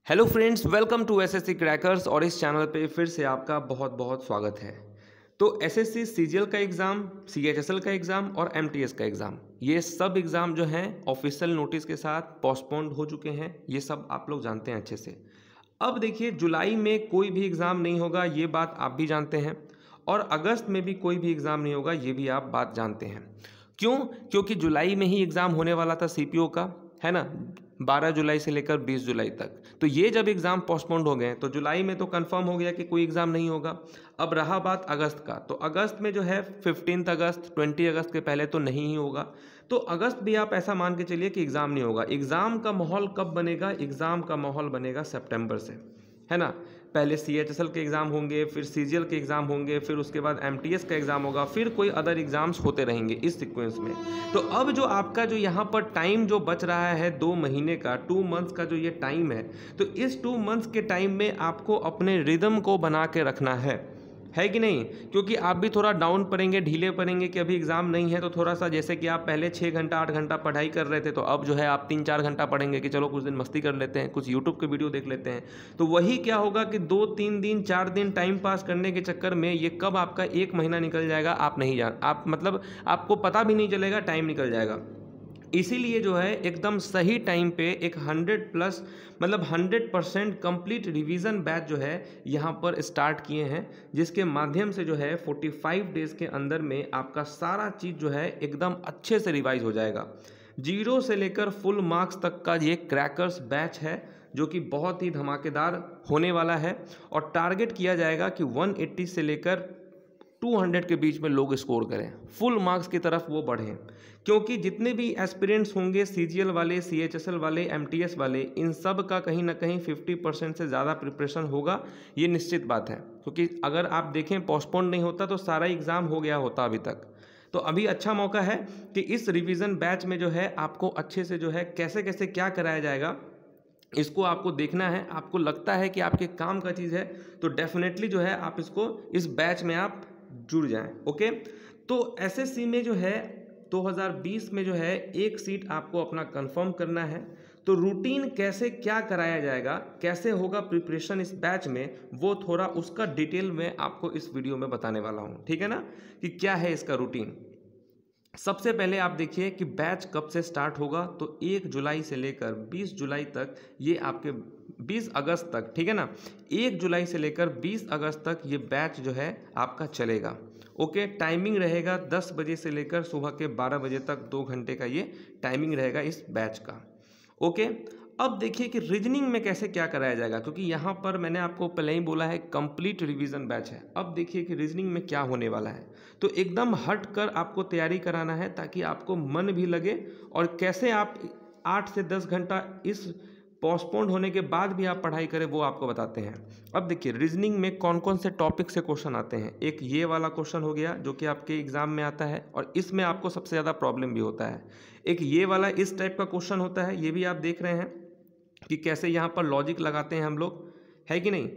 Hello friends, welcome to SSC crackers. और इस channel पे फिर से आपका बहुत बहुत स्वागत है। तो एसएससी सीजीएल का एग्ज़ाम, सीएचएसएल का एग्ज़ाम और एमटीएस का एग्ज़ाम, ये सब एग्ज़ाम जो हैं ऑफिशियल नोटिस के साथ पोस्टपोन्ड हो चुके हैं। ये सब आप लोग जानते हैं अच्छे से। अब देखिए, जुलाई में कोई भी एग्ज़ाम नहीं होगा, ये बात आप भी जानते हैं। और अगस्त में भी कोई भी एग्ज़ाम नहीं होगा, ये भी आप बात जानते हैं। क्यों? क्योंकि जुलाई में ही एग्ज़ाम होने वाला था सीपीओ का, है ना, 12 जुलाई से लेकर 20 जुलाई तक। तो ये जब एग्ज़ाम पोस्टपोन्ड हो गए तो जुलाई में तो कंफर्म हो गया कि कोई एग्ज़ाम नहीं होगा। अब रहा बात अगस्त का, तो अगस्त में जो है 15 अगस्त 20 अगस्त के पहले तो नहीं ही होगा। तो अगस्त भी आप ऐसा मान के चलिए कि एग्ज़ाम नहीं होगा। एग्ज़ाम का माहौल कब बनेगा? एग्ज़ाम का माहौल बनेगा सितंबर से, है ना। पहले सीएचएसएल के एग्ज़ाम होंगे, फिर सीजीएल के एग्ज़ाम होंगे, फिर उसके बाद एमटीएस का एग्ज़ाम होगा, फिर कोई अदर एग्ज़ाम्स होते रहेंगे इस सीक्वेंस में। तो अब जो आपका जो यहाँ पर टाइम जो बच रहा है 2 महीने का, 2 मंथ्स का जो ये टाइम है, तो इस 2 मंथ्स के टाइम में आपको अपने रिदम को बना के रखना है कि नहीं? क्योंकि आप भी थोड़ा डाउन पड़ेंगे, ढीले पड़ेंगे कि अभी एग्ज़ाम नहीं है। तो थोड़ा सा, जैसे कि आप पहले 6 घंटा 8 घंटा पढ़ाई कर रहे थे, तो अब जो है आप 3-4 घंटा पढ़ेंगे कि चलो कुछ दिन मस्ती कर लेते हैं, कुछ यूट्यूब के वीडियो देख लेते हैं। तो वही क्या होगा कि 2-3 दिन 4 दिन टाइम पास करने के चक्कर में ये कब आपका 1 महीना निकल जाएगा आप नहीं जान आप मतलब आपको पता भी नहीं चलेगा, टाइम निकल जाएगा। इसीलिए जो है एकदम सही टाइम पे एक 100+ मतलब 100% कंप्लीट रिवीजन बैच जो है यहाँ पर स्टार्ट किए हैं, जिसके माध्यम से जो है 45 डेज़ के अंदर में आपका सारा चीज़ जो है एकदम अच्छे से रिवाइज हो जाएगा। 0 से लेकर फुल मार्क्स तक का ये क्रैकर्स बैच है, जो कि बहुत ही धमाकेदार होने वाला है। और टारगेट किया जाएगा कि 180 से लेकर 200 के बीच में लोग स्कोर करें, फुल मार्क्स की तरफ वो बढ़ें। क्योंकि जितने भी एस्पिरेंट्स होंगे, सीजीएल वाले, सीएचएसएल वाले, एमटीएस वाले, इन सब का कहीं ना कहीं 50% से ज़्यादा प्रिपरेशन होगा, ये निश्चित बात है। क्योंकि अगर आप देखें पोस्टपोन नहीं होता तो सारा एग्ज़ाम हो गया होता अभी तक। तो अभी अच्छा मौका है कि इस रिवीजन बैच में जो है आपको अच्छे से जो है कैसे कैसे क्या कराया जाएगा, इसको आपको देखना है। आपको लगता है कि आपके काम का चीज़ है, तो डेफिनेटली जो है आप इसको, इस बैच में आप जुड़ जाएं। ओके, तो एसएससी में जो है 2020 में जो है एक सीट आपको अपना कंफर्म करना है। तो रूटीन कैसे क्या कराया जाएगा, कैसे होगा प्रिपरेशन इस बैच में, वो थोड़ा उसका डिटेल में आपको इस वीडियो में बताने वाला हूँ, ठीक है ना, कि क्या है इसका रूटीन। सबसे पहले आप देखिए कि बैच कब से स्टार्ट होगा। तो 1 जुलाई से लेकर 20 जुलाई तक ये आपके 20 अगस्त तक, ठीक है ना, 1 जुलाई से लेकर 20 अगस्त तक ये बैच जो है आपका चलेगा। ओके, टाइमिंग रहेगा 10 बजे से लेकर सुबह के 12 बजे तक, 2 घंटे का ये टाइमिंग रहेगा इस बैच का। ओके, अब देखिए कि रीजनिंग में कैसे क्या कराया जाएगा, क्योंकि यहाँ पर मैंने आपको पहले ही बोला है कंप्लीट रिवीजन बैच है। अब देखिए कि रीजनिंग में क्या होने वाला है। तो एकदम हट कर आपको तैयारी कराना है, ताकि आपको मन भी लगे, और कैसे आप 8 से 10 घंटा इस पोस्टपोन्ड होने के बाद भी आप पढ़ाई करें, वो आपको बताते हैं। अब देखिए रीजनिंग में कौन कौन से टॉपिक से क्वेश्चन आते हैं। एक ये वाला क्वेश्चन हो गया जो कि आपके एग्जाम में आता है, और इसमें आपको सबसे ज़्यादा प्रॉब्लम भी होता है। एक ये वाला इस टाइप का क्वेश्चन होता है, ये भी आप देख रहे हैं कि कैसे यहाँ पर लॉजिक लगाते हैं हम लोग, है कि नहीं।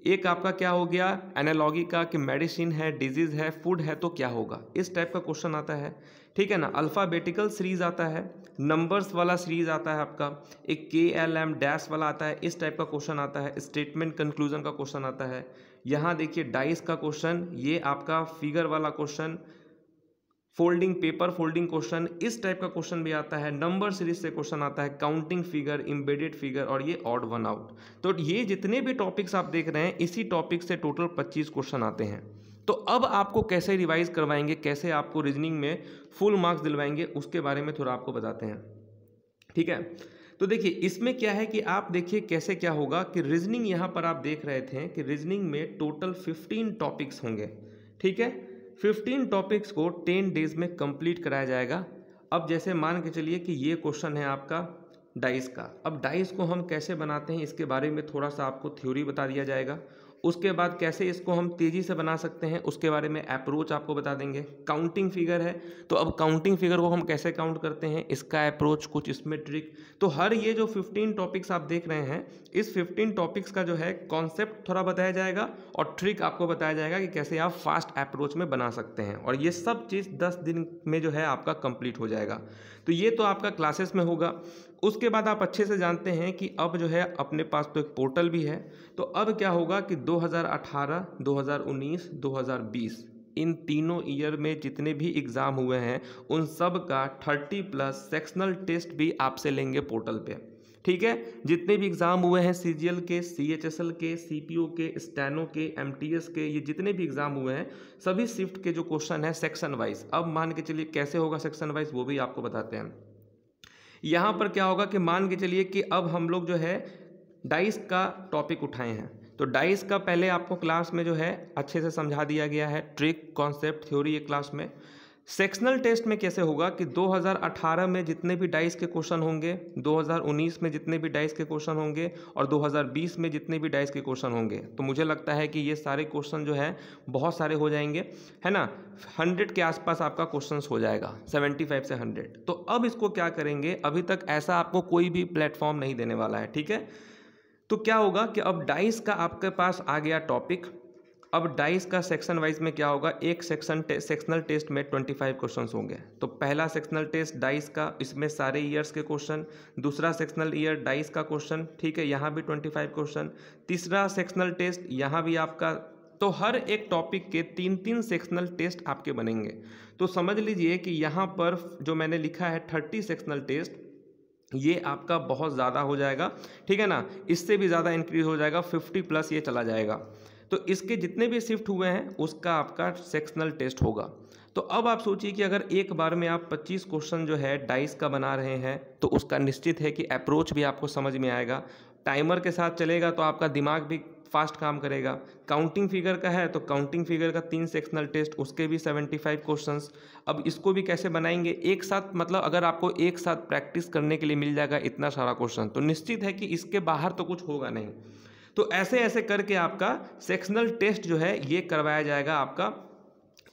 एक आपका क्या हो गया एनालॉगी का, कि मेडिसिन है, डिजीज़ है, फूड है, तो क्या होगा, इस टाइप का क्वेश्चन आता है, ठीक है ना। अल्फ़ाबेटिकल सीरीज आता है, नंबर्स वाला सीरीज आता है आपका, एक KLM डैश वाला आता है, इस टाइप का क्वेश्चन आता है। स्टेटमेंट कंक्लूजन का क्वेश्चन आता है। यहाँ देखिए डाइस का क्वेश्चन, ये आपका फिगर वाला question, folding paper folding question, इस टाइप का क्वेश्चन भी आता है। नंबर सीरीज से क्वेश्चन आता है, काउंटिंग फिगर, एम्बेडेड फिगर, और ये ऑड वन आउट। तो ये जितने भी टॉपिक्स आप देख रहे हैं, इसी टॉपिक से टोटल 25 क्वेश्चन आते हैं। तो अब आपको कैसे रिवाइज करवाएंगे, कैसे आपको रीजनिंग में फुल मार्क्स दिलवाएंगे, उसके बारे में थोड़ा आपको बताते हैं, ठीक है। तो देखिए इसमें क्या है कि आप देखिए कैसे क्या होगा कि रीजनिंग, यहाँ पर आप देख रहे थे कि रीजनिंग में टोटल 15 टॉपिक्स होंगे, ठीक है। 15 टॉपिक्स को 10 डेज में कंप्लीट कराया जाएगा। अब जैसे मान के चलिए कि ये क्वेश्चन है आपका डाइस का। अब डाइस को हम कैसे बनाते हैं, इसके बारे में थोड़ा सा आपको थ्योरी बता दिया जाएगा। उसके बाद कैसे इसको हम तेज़ी से बना सकते हैं, उसके बारे में अप्रोच आपको बता देंगे। काउंटिंग फिगर है, तो अब काउंटिंग फिगर को हम कैसे काउंट करते हैं, इसका अप्रोच, कुछ इसमें ट्रिक। तो हर ये जो 15 टॉपिक्स आप देख रहे हैं, इस 15 टॉपिक्स का जो है कॉन्सेप्ट थोड़ा बताया जाएगा, और ट्रिक आपको बताया जाएगा कि कैसे आप फास्ट अप्रोच में बना सकते हैं। और ये सब चीज़ 10 दिन में जो है आपका कंप्लीट हो जाएगा। तो ये तो आपका क्लासेस में होगा। उसके बाद आप अच्छे से जानते हैं कि अब जो है अपने पास तो एक पोर्टल भी है। तो अब क्या होगा कि 2018, 2019, 2020 इन तीनों ईयर में जितने भी एग्ज़ाम हुए हैं उन सब का 30+ सेक्शनल टेस्ट भी आपसे लेंगे पोर्टल पे। ठीक है, जितने भी एग्ज़ाम हुए हैं सीजीएल के, सीएचएसएल के, सीपीओ के, स्टेनो के, एमटीएस के, ये जितने भी एग्ज़ाम हुए हैं सभी शिफ्ट के जो क्वेश्चन है सेक्शन वाइज, अब मान के चलिए कैसे होगा सेक्शन वाइज वो भी आपको बताते हैं। यहाँ पर क्या होगा कि मान के चलिए कि अब हम लोग जो है डाइस का टॉपिक उठाए हैं, तो डाइस का पहले आपको क्लास में जो है अच्छे से समझा दिया गया है, ट्रिक, कॉन्सेप्ट, थ्योरी ये क्लास में। सेक्शनल टेस्ट में कैसे होगा कि 2018 में जितने भी डाइस के क्वेश्चन होंगे, 2019 में जितने भी डाइस के क्वेश्चन होंगे और 2020 में जितने भी डाइस के क्वेश्चन होंगे, तो मुझे लगता है कि ये सारे क्वेश्चन जो है बहुत सारे हो जाएंगे, है ना। 100 के आसपास आपका क्वेश्चंस हो जाएगा, 75 से 100। तो अब इसको क्या करेंगे, अभी तक ऐसा आपको कोई भी प्लेटफॉर्म नहीं देने वाला है, ठीक है। तो क्या होगा कि अब डाइस का आपके पास आ गया टॉपिक। अब डाइस का सेक्शन वाइज में क्या होगा, एक सेक्शनल टेस्ट में 25 क्वेश्चंस होंगे। तो पहला सेक्शनल टेस्ट डाइस का, इसमें सारे ईयर्स के क्वेश्चन। दूसरा सेक्शनल ईयर डाइस का क्वेश्चन, ठीक है, यहाँ भी 25 क्वेश्चन। तीसरा सेक्शनल टेस्ट यहाँ भी आपका। तो हर एक टॉपिक के 3-3 सेक्शनल टेस्ट आपके बनेंगे। तो समझ लीजिए कि यहाँ पर जो मैंने लिखा है 30 सेक्शनल टेस्ट, ये आपका बहुत ज़्यादा हो जाएगा, ठीक है ना। इससे भी ज़्यादा इंक्रीज हो जाएगा, 50+ ये चला जाएगा। तो इसके जितने भी शिफ्ट हुए हैं उसका आपका सेक्शनल टेस्ट होगा। तो अब आप सोचिए कि अगर एक बार में आप 25 क्वेश्चन जो है डाइस का बना रहे हैं, तो उसका निश्चित है कि अप्रोच भी आपको समझ में आएगा। टाइमर के साथ चलेगा तो आपका दिमाग भी फास्ट काम करेगा। काउंटिंग फिगर का है तो काउंटिंग फिगर का 3 सेक्शनल टेस्ट, उसके भी 75 क्वेश्चंस। अब इसको भी कैसे बनाएंगे एक साथ, मतलब अगर आपको एक साथ प्रैक्टिस करने के लिए मिल जाएगा इतना सारा क्वेश्चन, तो निश्चित है कि इसके बाहर तो कुछ होगा नहीं। तो ऐसे ऐसे करके आपका सेक्शनल टेस्ट जो है ये करवाया जाएगा आपका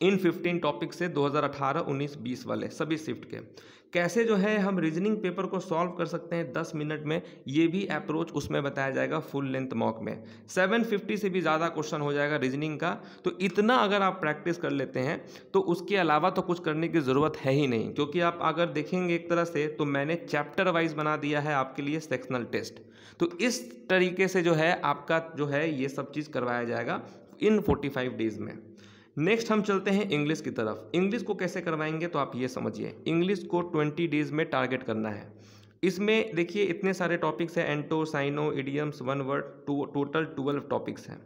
इन 15 टॉपिक से, 2018, 19, 20 वाले सभी शिफ्ट के। कैसे जो है हम रीजनिंग पेपर को सॉल्व कर सकते हैं 10 मिनट में, ये भी अप्रोच उसमें बताया जाएगा फुल लेंथ मॉक में। 750 से भी ज़्यादा क्वेश्चन हो जाएगा रीजनिंग का। तो इतना अगर आप प्रैक्टिस कर लेते हैं तो उसके अलावा तो कुछ करने की ज़रूरत है ही नहीं, क्योंकि आप अगर देखेंगे एक तरह से तो मैंने चैप्टर वाइज बना दिया है आपके लिए सेक्शनल टेस्ट। तो इस तरीके से जो है आपका जो है ये सब चीज़ करवाया जाएगा इन 45 डेज में। नेक्स्ट हम चलते हैं इंग्लिश की तरफ। इंग्लिश को कैसे करवाएंगे तो आप ये समझिए, इंग्लिश को 20 डेज में टारगेट करना है। इसमें देखिए इतने सारे टॉपिक्स हैं, anto, syno, idioms, one word, total 12 topics हैं।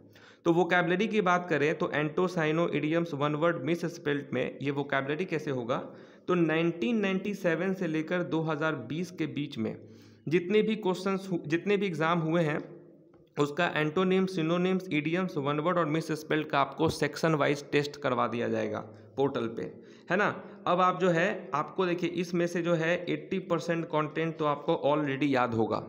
तो वोकैबुलरी की बात करें तो anto, syno, idioms, one word, misspelled में ये वोकैबुलरी कैसे होगा, तो 1997 से लेकर 2020 के बीच में जितने भी क्वेश्चंस, जितने भी एग्ज़ाम हुए हैं उसका antonyms, synonyms, idioms, one word और मिस स्पेल्ड का आपको सेक्शन वाइज टेस्ट करवा दिया जाएगा पोर्टल पे, है ना। अब आप जो है आपको देखिए इसमें से जो है 80% कंटेंट तो आपको ऑलरेडी याद होगा,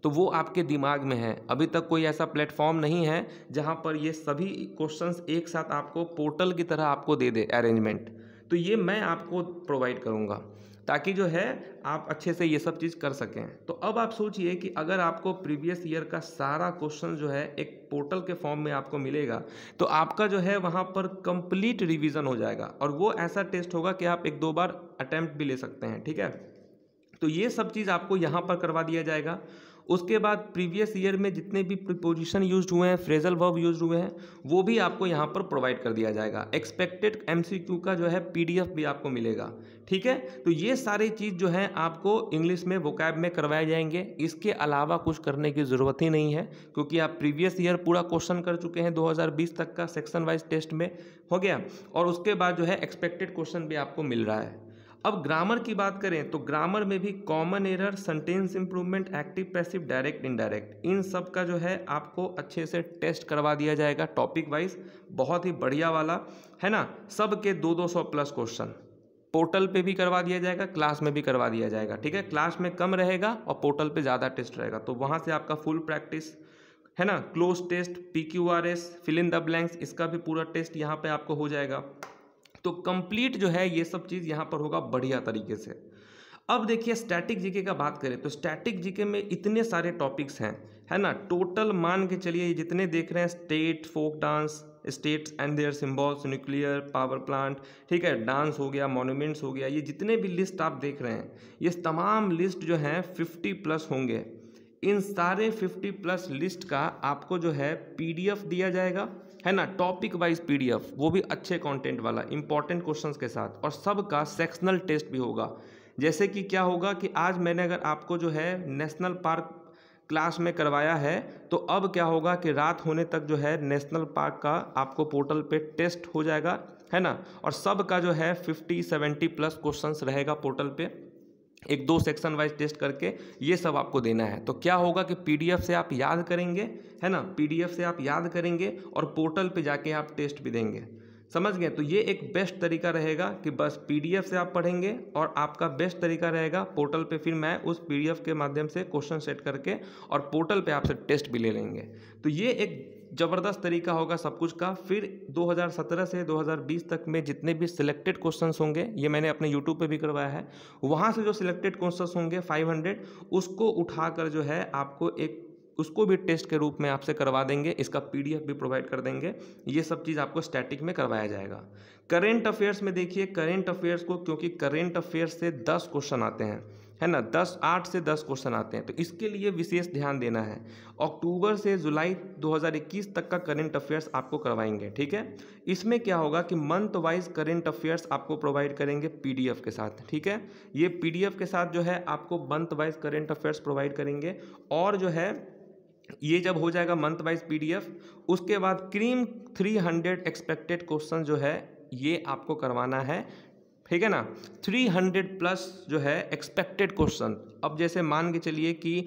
तो वो आपके दिमाग में है। अभी तक कोई ऐसा प्लेटफॉर्म नहीं है जहाँ पर ये सभी क्वेश्चंस एक साथ आपको पोर्टल की तरह आपको दे दे अरेंजमेंट। तो ये मैं आपको प्रोवाइड करूँगा ताकि जो है आप अच्छे से ये सब चीज़ कर सकें। तो अब आप सोचिए कि अगर आपको प्रीवियस ईयर का सारा क्वेश्चन जो है एक पोर्टल के फॉर्म में आपको मिलेगा, तो आपका जो है वहाँ पर कंप्लीट रिवीजन हो जाएगा और वो ऐसा टेस्ट होगा कि आप 1-2 बार अटेम्प्ट भी ले सकते हैं, ठीक है। तो ये सब चीज़ आपको यहाँ पर करवा दिया जाएगा। उसके बाद प्रीवियस ईयर में जितने भी प्रीपोजिशन यूज्ड हुए हैं, फ्रेजल वर्ब यूज्ड हुए हैं, वो भी आपको यहाँ पर प्रोवाइड कर दिया जाएगा। एक्सपेक्टेड एमसीक्यू का जो है पीडीएफ भी आपको मिलेगा, ठीक है। तो ये सारी चीज़ जो है आपको इंग्लिश में वोकैब में करवाए जाएंगे। इसके अलावा कुछ करने की ज़रूरत ही नहीं है, क्योंकि आप प्रीवियस ईयर पूरा क्वेश्चन कर चुके हैं 2020 तक का सेक्शन वाइज टेस्ट में हो गया, और उसके बाद जो है एक्सपेक्टेड क्वेश्चन भी आपको मिल रहा है। अब ग्रामर की बात करें तो ग्रामर में भी common error, sentence improvement, active passive, direct indirect, इन सब का जो है आपको अच्छे से टेस्ट करवा दिया जाएगा टॉपिक वाइज, बहुत ही बढ़िया वाला, है ना। सब के 200-200+ क्वेश्चन पोर्टल पे भी करवा दिया जाएगा, क्लास में भी करवा दिया जाएगा, ठीक है। क्लास में कम रहेगा और पोर्टल पे ज़्यादा टेस्ट रहेगा, तो वहाँ से आपका फुल प्रैक्टिस, है ना। Cloze test, PQRS, fill in the blanks, इसका भी पूरा टेस्ट यहाँ पे आपको हो जाएगा। तो कंप्लीट जो है ये सब चीज़ यहाँ पर होगा बढ़िया तरीके से। अब देखिए स्टैटिक जीके का बात करें तो स्टैटिक जीके में इतने सारे टॉपिक्स हैं, है ना। टोटल मान के चलिए जितने देख रहे हैं, state, folk dance, states and their symbols, nuclear power plant, ठीक है, डांस हो गया, मॉन्यूमेंट्स हो गया, ये जितने भी लिस्ट आप देख रहे हैं ये तमाम लिस्ट जो हैं 50+ होंगे। इन सारे 50+ लिस्ट का आपको जो है PDF दिया जाएगा, है ना, टॉपिक वाइज PDF, वो भी अच्छे कंटेंट वाला, इंपॉर्टेंट क्वेश्चंस के साथ, और सबका सेक्शनल टेस्ट भी होगा। जैसे कि क्या होगा कि आज मैंने अगर आपको जो है नेशनल पार्क क्लास में करवाया है, तो अब क्या होगा कि रात होने तक जो है नेशनल पार्क का आपको पोर्टल पे टेस्ट हो जाएगा, है ना, और सबका जो है 50-70+ क्वेश्चंस रहेगा पोर्टल पे, 1-2 सेक्शन वाइज टेस्ट करके ये सब आपको देना है। तो क्या होगा कि PDF से आप याद करेंगे, है ना, PDF से आप याद करेंगे और पोर्टल पे जाके आप टेस्ट भी देंगे, समझ गए। तो ये एक बेस्ट तरीका रहेगा कि बस PDF से आप पढ़ेंगे, और आपका बेस्ट तरीका रहेगा पोर्टल पे फिर मैं उस PDF के माध्यम से क्वेश्चन सेट करके और पोर्टल पे आपसे टेस्ट भी ले लेंगे। तो ये एक ज़बरदस्त तरीका होगा सब कुछ का। फिर 2017 से 2020 तक में जितने भी सिलेक्टेड क्वेश्चंस होंगे, ये मैंने अपने YouTube पे भी करवाया है, वहाँ से जो सिलेक्टेड क्वेश्चंस होंगे 500, उसको उठाकर जो है आपको उसको भी टेस्ट के रूप में आपसे करवा देंगे, इसका PDF भी प्रोवाइड कर देंगे। ये सब चीज़ आपको स्टैटिक में करवाया जाएगा। करेंट अफेयर्स में देखिए, करेंट अफेयर्स को, क्योंकि करेंट अफेयर्स से 10 क्वेश्चन आते हैं, है ना, 8 से 10 क्वेश्चन आते हैं, तो इसके लिए विशेष ध्यान देना है। अक्टूबर से जुलाई 2021 तक का करेंट अफेयर्स आपको करवाएंगे, ठीक है। इसमें क्या होगा कि मंथ वाइज करेंट अफेयर्स आपको प्रोवाइड करेंगे PDF के साथ, ठीक है। ये PDF के साथ जो है आपको month wise current affairs provide करेंगे, और जो है ये जब हो जाएगा मंथ वाइज PDF, उसके बाद क्रीम 300 एक्सपेक्टेड क्वेश्चन जो है ये आपको करवाना है, ठीक है ना। 300+ जो है एक्सपेक्टेड क्वेश्चन। अब जैसे मान के चलिए कि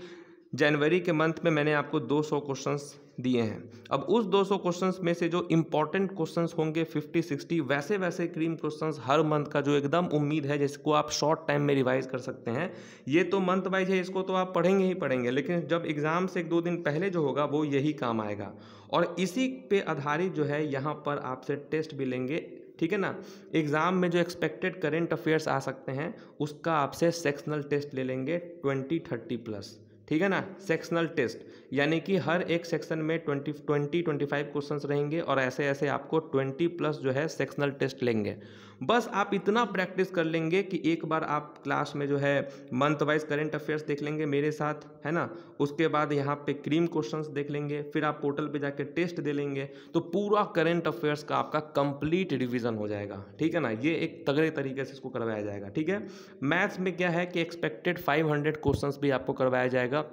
जनवरी के मंथ में मैंने आपको 200 क्वेश्चंस दिए हैं, अब उस 200 क्वेश्चंस में से जो इंपॉर्टेंट क्वेश्चंस होंगे 50-60 वैसे वैसे क्रीम क्वेश्चंस हर मंथ का जो एकदम उम्मीद है जिसको आप शॉर्ट टाइम में रिवाइज कर सकते हैं, ये तो मंथ वाइज है, इसको तो आप पढ़ेंगे ही पढ़ेंगे, लेकिन जब एग्जाम से 1-2 दिन पहले जो होगा वो यही काम आएगा, और इसी पे आधारित जो है यहाँ पर आपसे टेस्ट भी लेंगे, ठीक है ना। एग्जाम में जो एक्सपेक्टेड करेंट अफेयर्स आ सकते हैं उसका आपसे सेक्शनल टेस्ट ले लेंगे 20-30+, ठीक है ना। सेक्शनल टेस्ट यानी कि हर एक सेक्शन में 20-25 क्वेश्चंस रहेंगे, और ऐसे ऐसे आपको 20+ जो है सेक्शनल टेस्ट लेंगे। बस आप इतना प्रैक्टिस कर लेंगे कि एक बार आप क्लास में जो है मंथ वाइज करेंट अफेयर्स देख लेंगे मेरे साथ, है ना, उसके बाद यहाँ पे क्रीम क्वेश्चंस देख लेंगे, फिर आप पोर्टल पे जाके टेस्ट दे लेंगे, तो पूरा करेंट अफेयर्स का आपका कंप्लीट रिवीजन हो जाएगा, ठीक है ना। ये एक तगड़े तरीके से इसको करवाया जाएगा, ठीक है। मैथ्स में क्या है कि एक्सपेक्टेड 500 क्वेश्चंस भी आपको करवाया जाएगा,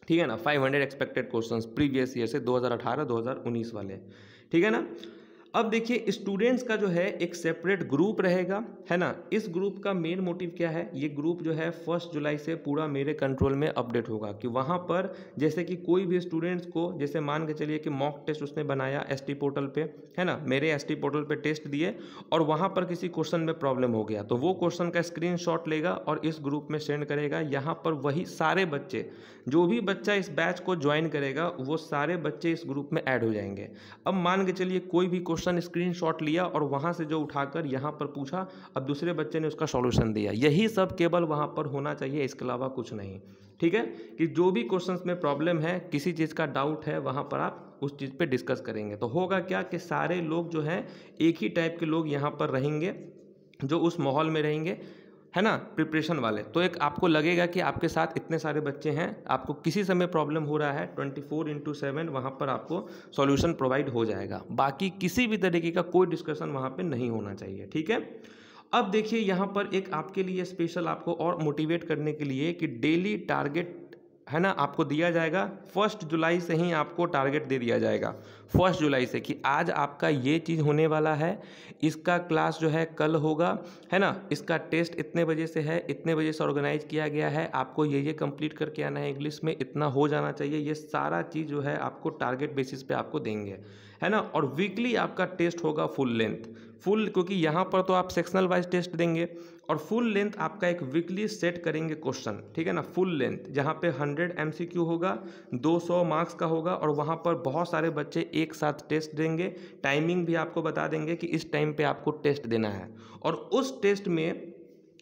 ठीक है ना। 500 एक्सपेक्टेड क्वेश्चंस प्रीवियस ईयर से 2018-2019 वाले, ठीक है ना। अब देखिए स्टूडेंट्स का जो है एक सेपरेट ग्रुप रहेगा, है ना। इस ग्रुप का मेन मोटिव क्या है, ये ग्रुप जो है 1 जुलाई से पूरा मेरे कंट्रोल में अपडेट होगा, कि वहाँ पर जैसे कि कोई भी स्टूडेंट्स को, जैसे मान के चलिए कि मॉक टेस्ट उसने बनाया ST पोर्टल पे, है ना, मेरे ST पोर्टल पे टेस्ट दिए, और वहाँ पर किसी क्वेश्चन में प्रॉब्लम हो गया, तो वो क्वेश्चन का स्क्रीनशॉट लेगा और इस ग्रुप में सेंड करेगा। यहाँ पर वही सारे बच्चे, जो भी बच्चा इस बैच को ज्वाइन करेगा वो सारे बच्चे इस ग्रुप में ऐड हो जाएंगे। अब मान के चलिए कोई भी क्वेश्चन स्क्रीनशॉट लिया और वहाँ से जो उठाकर यहाँ पर पूछा, अब दूसरे बच्चे ने उसका सॉल्यूशन दिया, यही सब केवल वहाँ पर होना चाहिए, इसके अलावा कुछ नहीं, ठीक है। कि जो भी क्वेश्चंस में प्रॉब्लम है, किसी चीज़ का डाउट है, वहाँ पर आप उस चीज़ पे डिस्कस करेंगे, तो होगा क्या कि सारे लोग जो हैं एक ही टाइप के लोग यहाँ पर रहेंगे, जो उस माहौल में रहेंगे, है ना, प्रिपरेशन वाले। तो एक आपको लगेगा कि आपके साथ इतने सारे बच्चे हैं, आपको किसी समय प्रॉब्लम हो रहा है 24/7 वहाँ पर आपको सॉल्यूशन प्रोवाइड हो जाएगा। बाकी किसी भी तरीके का कोई डिस्कशन वहाँ पे नहीं होना चाहिए, ठीक है। अब देखिए यहाँ पर एक आपके लिए स्पेशल, आपको और मोटिवेट करने के लिए कि डेली टारगेट, है ना, आपको दिया जाएगा। 1 जुलाई से ही आपको टारगेट दे दिया जाएगा, 1 जुलाई से, कि आज आपका ये चीज़ होने वाला है, इसका क्लास जो है कल होगा, है ना, इसका टेस्ट इतने बजे से है, इतने बजे से ऑर्गेनाइज किया गया है, आपको ये कंप्लीट करके आना है, इंग्लिश में इतना हो जाना चाहिए, ये सारा चीज़ जो है आपको टारगेट बेसिस पे आपको देंगे, है ना। और वीकली आपका टेस्ट होगा फुल लेंथ, क्योंकि यहाँ पर तो आप सेक्शनल वाइज टेस्ट देंगे, और फुल लेंथ आपका एक वीकली सेट करेंगे क्वेश्चन, ठीक है ना। फुल लेंथ जहाँ पे 100 MCQ होगा, 200 मार्क्स का होगा, और वहाँ पर बहुत सारे बच्चे एक साथ टेस्ट देंगे। टाइमिंग भी आपको बता देंगे कि इस टाइम पे आपको टेस्ट देना है, और उस टेस्ट में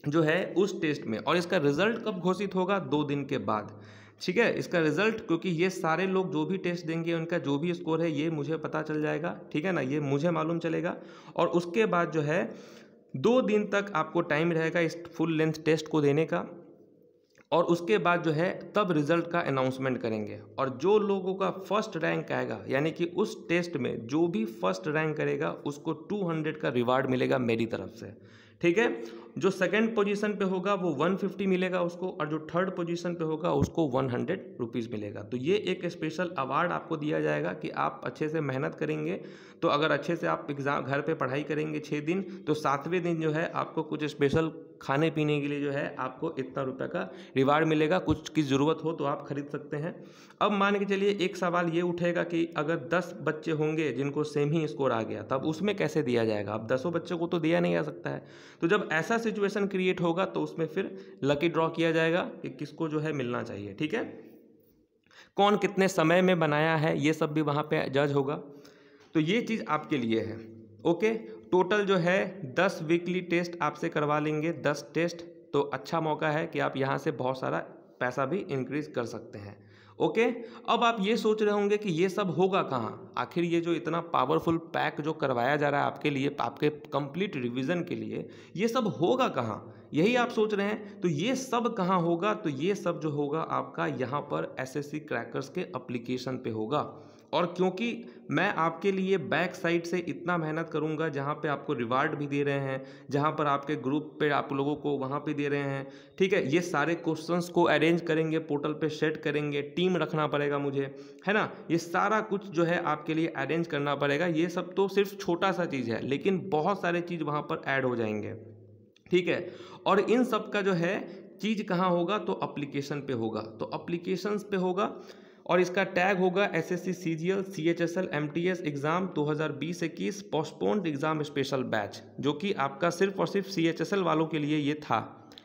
जो है, उस टेस्ट में, और इसका रिजल्ट कब घोषित होगा, 2 दिन के बाद। ठीक है, इसका रिजल्ट, क्योंकि ये सारे लोग जो भी टेस्ट देंगे उनका जो भी स्कोर है ये मुझे पता चल जाएगा, ठीक है ना, ये मुझे मालूम चलेगा। और उसके बाद जो है 2 दिन तक आपको टाइम रहेगा इस फुल लेंथ टेस्ट को देने का, और उसके बाद जो है तब रिजल्ट का अनाउंसमेंट करेंगे। और जो लोगों का फर्स्ट रैंक आएगा, यानी कि उस टेस्ट में जो भी फर्स्ट रैंक करेगा उसको 200 का रिवार्ड मिलेगा मेरी तरफ से, ठीक है। जो सेकंड पोजीशन पे होगा वो 150 मिलेगा उसको, और जो थर्ड पोजीशन पे होगा उसको 100 रुपीज़ मिलेगा। तो ये एक स्पेशल अवार्ड आपको दिया जाएगा कि आप अच्छे से मेहनत करेंगे, तो अगर अच्छे से आप एग्ज़ाम घर पे पढ़ाई करेंगे 6 दिन, तो 7वें दिन जो है आपको कुछ स्पेशल खाने पीने के लिए जो है आपको इतना रुपये का रिवार्ड मिलेगा। कुछ की ज़रूरत हो तो आप खरीद सकते हैं। अब मान के चलिए एक सवाल ये उठेगा कि अगर 10 बच्चे होंगे जिनको सेम ही स्कोर आ गया, तब उसमें कैसे दिया जाएगा? अब 10 बच्चों को तो दिया नहीं जा सकता है। तो जब ऐसा सिचुएशन क्रिएट होगा तो उसमें फिर लकी ड्रॉ किया जाएगा कि किसको जो है मिलना चाहिए, ठीक है। कौन कितने समय में बनाया है ये सब भी वहाँ पे जज होगा। तो ये चीज़ आपके लिए है, ओके। टोटल जो है 10 वीकली टेस्ट आपसे करवा लेंगे, 10 टेस्ट। तो अच्छा मौका है कि आप यहाँ से बहुत सारा पैसा भी इंक्रीज कर सकते हैं, ओके। अब आप ये सोच रहे होंगे कि ये सब होगा कहाँ, आखिर ये जो इतना पावरफुल पैक जो करवाया जा रहा है आपके लिए, आपके कंप्लीट रिवीजन के लिए, ये सब होगा कहाँ, यही आप सोच रहे हैं। तो ये सब कहाँ होगा? तो ये सब जो होगा आपका यहाँ पर एसएससी क्रैकर्स के एप्लीकेशन पे होगा। और क्योंकि मैं आपके लिए बैक साइड से इतना मेहनत करूंगा, जहाँ पे आपको रिवार्ड भी दे रहे हैं, जहाँ पर आपके ग्रुप पे आप लोगों को वहाँ पे दे रहे हैं, ठीक है। ये सारे क्वेश्चंस को अरेंज करेंगे, पोर्टल पे सेट करेंगे, टीम रखना पड़ेगा मुझे, है ना। ये सारा कुछ जो है आपके लिए अरेंज करना पड़ेगा। ये सब तो सिर्फ छोटा सा चीज़ है, लेकिन बहुत सारे चीज़ वहाँ पर ऐड हो जाएंगे, ठीक है। और इन सब का जो है चीज़ कहाँ होगा? तो एप्लीकेशन पे होगा। तो एप्लीकेशंस पे होगा और इसका टैग होगा SSC CGL CHSL MTS exam 2020-21 postponed exam special batch, जो कि आपका सिर्फ और सिर्फ सीएचएसएल वालों के लिए ये था।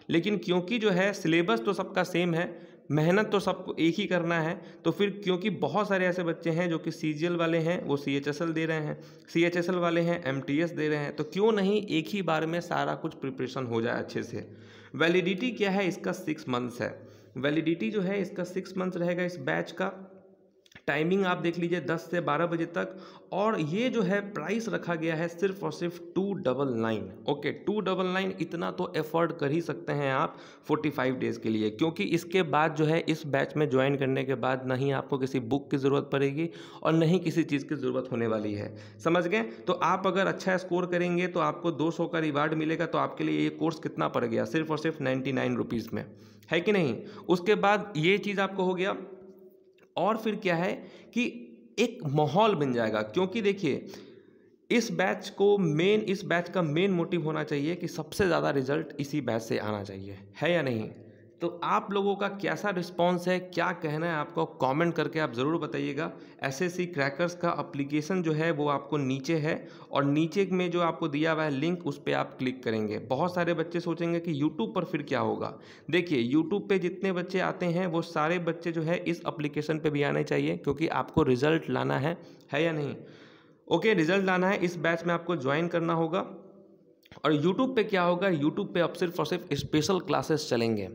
लेकिन क्योंकि जो है सिलेबस तो सबका सेम है, मेहनत तो सबको एक ही करना है, तो फिर क्योंकि बहुत सारे ऐसे बच्चे हैं जो कि सीजीएल वाले हैं वो सीएचएसएल दे रहे हैं, सीएचएसएल वाले हैं एमटीएस दे रहे हैं, तो क्यों नहीं एक ही बार में सारा कुछ प्रिपरेशन हो जाए अच्छे से। वैलिडिटी क्या है इसका? 6 मंथ्स है। वैलिडिटी जो है इसका 6 मंथ्स रहेगा इस बैच का। टाइमिंग आप देख लीजिए 10 से 12 बजे तक। और ये जो है प्राइस रखा गया है सिर्फ और सिर्फ 299, ओके। 299 इतना तो एफोर्ड कर ही सकते हैं आप 45 डेज़ के लिए, क्योंकि इसके बाद जो है इस बैच में ज्वाइन करने के बाद नहीं आपको किसी बुक की ज़रूरत पड़ेगी और नहीं किसी चीज़ की ज़रूरत होने वाली है, समझ गए। तो आप अगर अच्छा स्कोर करेंगे तो आपको 200 का रिवार्ड मिलेगा। तो आपके लिए ये कोर्स कितना पड़ गया? सिर्फ और सिर्फ 99 रुपीज़ में, है कि नहीं। उसके बाद ये चीज़ आपको हो गया। और फिर क्या है कि एक माहौल बन जाएगा, क्योंकि देखिए इस बैच का मेन मोटिव होना चाहिए कि सबसे ज़्यादा रिजल्ट इसी बैच से आना चाहिए, है या नहीं। तो आप लोगों का कैसा रिस्पांस है, क्या कहना है आपको, कमेंट करके आप ज़रूर बताइएगा। एसएससी क्रैकर्स का एप्लीकेशन जो है वो आपको नीचे है, और नीचे में जो आपको दिया हुआ है लिंक, उस पर आप क्लिक करेंगे। बहुत सारे बच्चे सोचेंगे कि यूट्यूब पर फिर क्या होगा। देखिए यूट्यूब पे जितने बच्चे आते हैं वो सारे बच्चे जो है इस एप्लीकेशन पे भी आने चाहिए, क्योंकि आपको रिजल्ट लाना है या नहीं, ओके। रिजल्ट लाना है, इस बैच में आपको ज्वाइन करना होगा। और यूट्यूब पे क्या होगा? यूट्यूब पे अब सिर्फ और सिर्फ स्पेशल क्लासेस चलेंगे,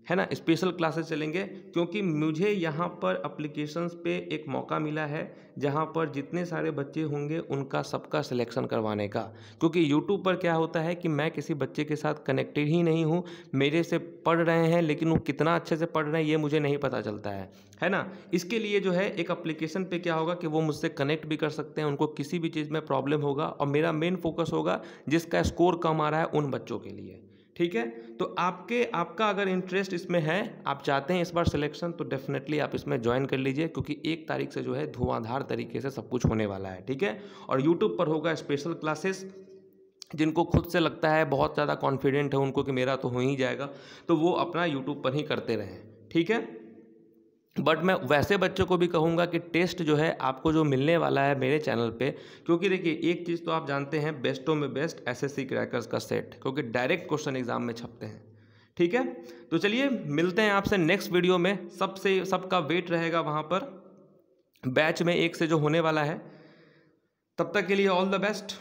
है ना। स्पेशल क्लासेस चलेंगे, क्योंकि मुझे यहाँ पर एप्लीकेशंस पे एक मौका मिला है जहाँ पर जितने सारे बच्चे होंगे उनका सबका सिलेक्शन करवाने का। क्योंकि यूट्यूब पर क्या होता है कि मैं किसी बच्चे के साथ कनेक्टेड ही नहीं हूँ, मेरे से पढ़ रहे हैं लेकिन वो कितना अच्छे से पढ़ रहे हैं ये मुझे नहीं पता चलता है ना। इसके लिए जो है एक एप्लीकेशन पे क्या होगा कि वो मुझसे कनेक्ट भी कर सकते हैं, उनको किसी भी चीज़ में प्रॉब्लम होगा। और मेरा मेन फोकस होगा जिसका स्कोर कम आ रहा है उन बच्चों के लिए, ठीक है। तो आपका अगर इंटरेस्ट इसमें है, आप चाहते हैं इस बार सिलेक्शन, तो डेफिनेटली आप इसमें ज्वाइन कर लीजिए, क्योंकि 1 तारीख से जो है धुआंधार तरीके से सब कुछ होने वाला है, ठीक है। और यूट्यूब पर होगा स्पेशल क्लासेस। जिनको खुद से लगता है, बहुत ज़्यादा कॉन्फिडेंट है उनको कि मेरा तो हो ही जाएगा, तो वो अपना यूट्यूब पर ही करते रहें, ठीक है। बट मैं वैसे बच्चों को भी कहूँगा कि टेस्ट जो है आपको जो मिलने वाला है मेरे चैनल पे, क्योंकि देखिए एक चीज़ तो आप जानते हैं, बेस्टों में बेस्ट एसएससी क्रैकर्स का सेट, क्योंकि डायरेक्ट क्वेश्चन एग्जाम में छपते हैं, ठीक है। तो चलिए मिलते हैं आपसे नेक्स्ट वीडियो में। सबका वेट रहेगा वहाँ पर बैच में 1 से जो होने वाला है। तब तक के लिए ऑल द बेस्ट।